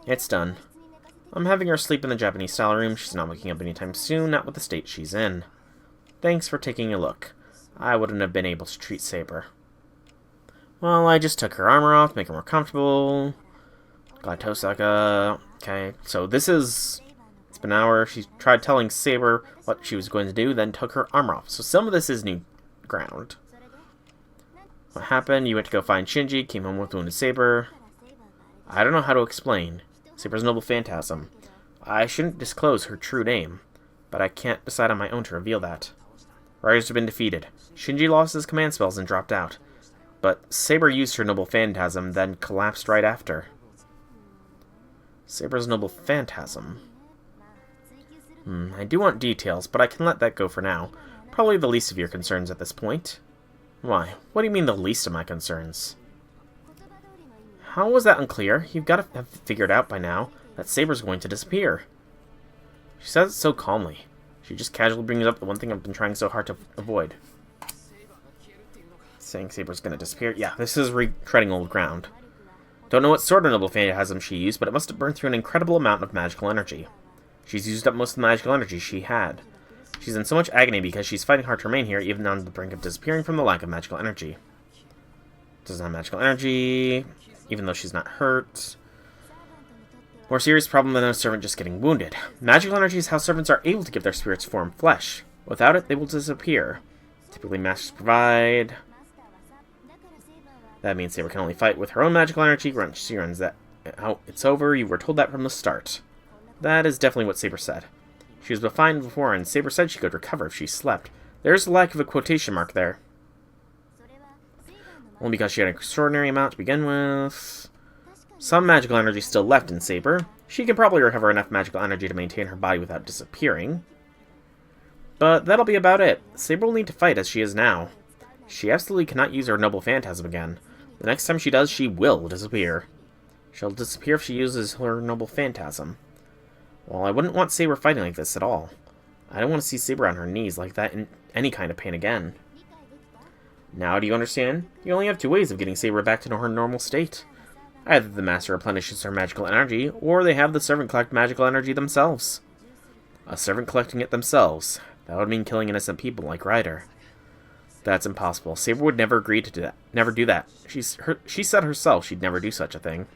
It's done. I'm having her sleep in the Japanese-style room. She's not waking up anytime soon, not with the state she's in. Thanks for taking a look. I wouldn't have been able to treat Saber. Well, I just took her armor off, make her more comfortable. Got Tosaka. Okay, so this is... It's been an hour. She tried telling Saber what she was going to do, then took her armor off. So some of this is new ground. What happened? You went to go find Shinji, came home with wounded Saber. I don't know how to explain. Saber's noble phantasm. I shouldn't disclose her true name, but I can't decide on my own to reveal that. Riders have been defeated. Shinji lost his command spells and dropped out. But Saber used her noble phantasm, then collapsed right after. Saber's noble phantasm. I do want details, but I can let that go for now. Probably the least of your concerns at this point. Why? What do you mean the least of my concerns? How was that unclear? You've got to have figured out by now that Saber's going to disappear. She says it so calmly. She just casually brings up the one thing I've been trying so hard to avoid. Saying Saber's going to disappear? Yeah, this is retreading old ground. Don't know what sort of noble phantasm she used, but it must have burned through an incredible amount of magical energy. She's used up most of the magical energy she had. She's in so much agony because she's fighting hard to remain here, even on the brink of disappearing from the lack of magical energy. Doesn't have magical energy, even though she's not hurt. More serious problem than a servant just getting wounded. Magical energy is how servants are able to give their spirits form flesh. Without it, they will disappear. Typically, masters provide. That means Saber can only fight with her own magical energy. Once she runs that out, it's over. You were told that from the start. That is definitely what Saber said. She was fine before, and Saber said she could recover if she slept. There's the lack of a quotation mark there. Only because she had an extraordinary amount to begin with. Some magical energy still left in Saber. She can probably recover enough magical energy to maintain her body without disappearing. But that'll be about it. Saber will need to fight as she is now. She absolutely cannot use her noble phantasm again. The next time she does, she will disappear. She'll disappear if she uses her noble phantasm. Well, I wouldn't want Saber fighting like this at all. I don't want to see Saber on her knees like that in any kind of pain again. Now do you understand? You only have two ways of getting Saber back to her normal state. Either the Master replenishes her magical energy, or they have the servant collect magical energy themselves. A servant collecting it themselves. That would mean killing innocent people like Ryder. That's impossible. Saber would never agree to do that. Never do that. She said herself she'd never do such a thing.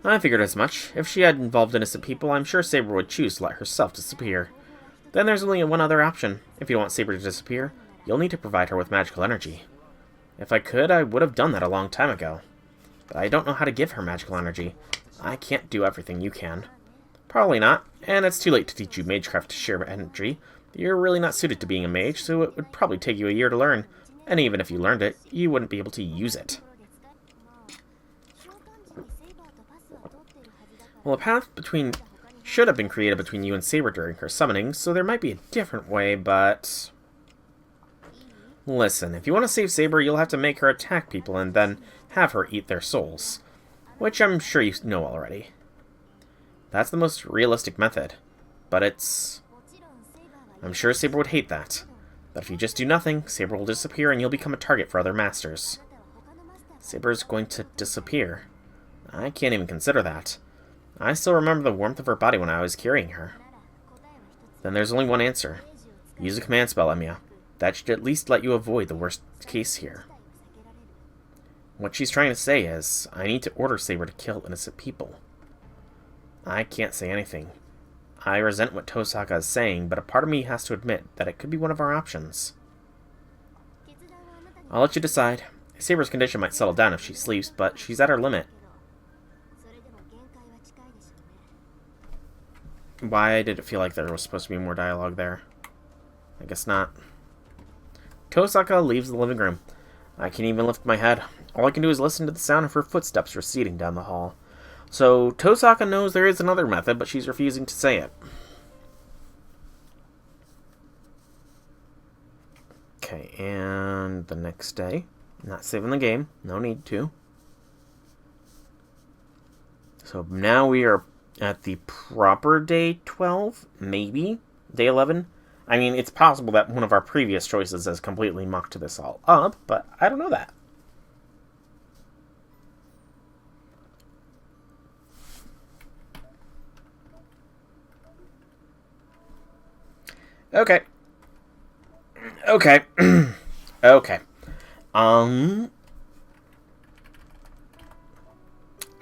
I figured as much. If she had involved innocent people, I'm sure Saber would choose to let herself disappear. Then there's only one other option. If you want Saber to disappear, you'll need to provide her with magical energy. If I could, I would have done that a long time ago. But I don't know how to give her magical energy. I can't do everything you can. Probably not, and it's too late to teach you magecraft to share energy. You're really not suited to being a mage, so it would probably take you a year to learn. And even if you learned it, you wouldn't be able to use it. Well, a path should have been created between you and Saber during her summoning, so there might be a different way, but... Listen, if you want to save Saber, you'll have to make her attack people and then have her eat their souls. Which I'm sure you know already. That's the most realistic method. But it's... I'm sure Saber would hate that. But if you just do nothing, Saber will disappear and you'll become a target for other masters. Saber's going to disappear. I can't even consider that. I still remember the warmth of her body when I was carrying her. Then there's only one answer. Use a command spell, Emiya. That should at least let you avoid the worst case here. What she's trying to say is, I need to order Saber to kill innocent people. I can't say anything. I resent what Tosaka is saying, but a part of me has to admit that it could be one of our options. I'll let you decide. Saber's condition might settle down if she sleeps, but she's at her limit. Why did it feel like there was supposed to be more dialogue there? I guess not. Tosaka leaves the living room. I can't even lift my head. All I can do is listen to the sound of her footsteps receding down the hall. So, Tosaka knows there is another method, but she's refusing to say it. Okay, and the next day. Not saving the game. No need to. So, now we are at the proper day 12, maybe? Day 11? I mean, it's possible that one of our previous choices has completely mucked this all up, but I don't know that. Okay. Okay. Okay. I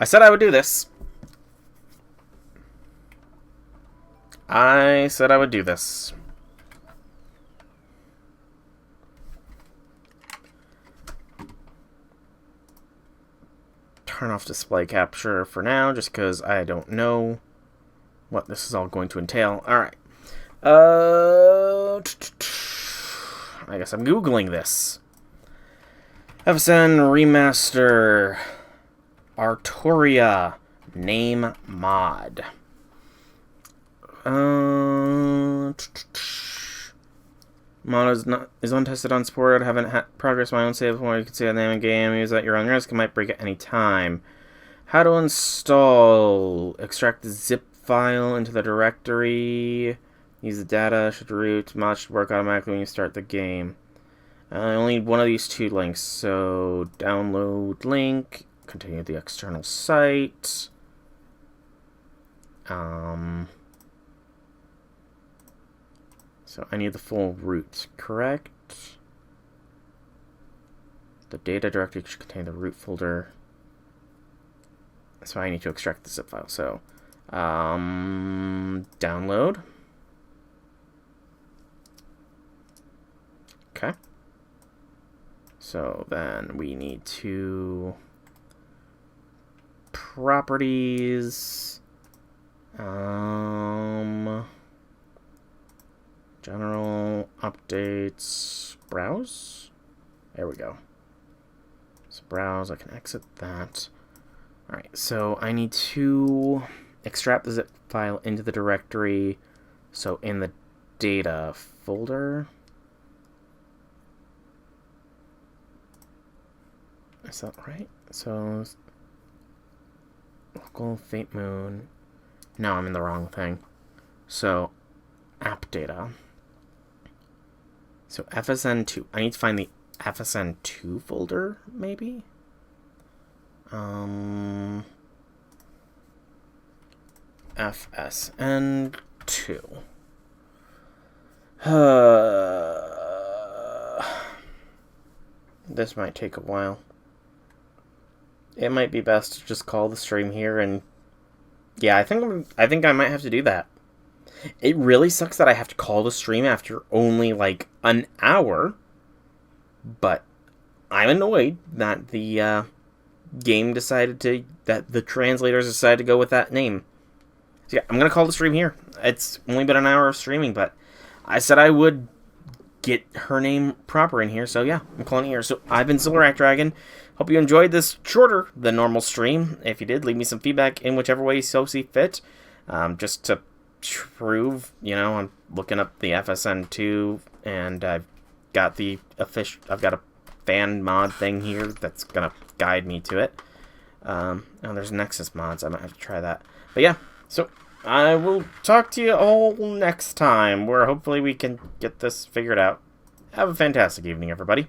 said I would do this. I said I would do this. Turn off display capture for now, just because I don't know what this is all going to entail. Alright. I guess I'm Googling this. FSN Remaster Artoria Name Mod. Mod is untested, unsupported. I haven't had progress my own save before. You can see the name of the game. Use at your own risk. It might break at any time. How to install? Extract the zip file into the directory. Use the data. Should root. Mod should work automatically when you start the game. I only need one of these two links. So download link. Continue the external site. So I need the full root, correct? The data directory should contain the root folder. So I need to extract the zip file. So download. Okay. So then we need to properties. General updates, browse. There we go. So browse, I can exit that. Alright, so I need to extract the zip file into the directory. So in the data folder. Is that right? So, local Fate Moon. No, I'm in the wrong thing. So, app data. So, FSN2. I need to find the FSN2 folder, maybe? FSN2. This might take a while. It might be best to just call the stream here, and yeah, I think I might have to do that. It really sucks that I have to call the stream after only like an hour, but I'm annoyed that the game that the translators decided to go with that name. So yeah, I'm gonna call the stream here. It's only been an hour of streaming, but I said I would get her name proper in here, so yeah, I'm calling it here. So I've been Silveract Dragon. Hope you enjoyed this shorter than normal stream. If you did, leave me some feedback in whichever way you so see fit. Just to prove, I'm looking up the FSN2, and I've got I've got a fan mod thing here that's gonna guide me to it. Oh, there's Nexus mods. I might have to try that. But yeah, so I will talk to you all next time, where hopefully we can get this figured out. Have a fantastic evening, everybody.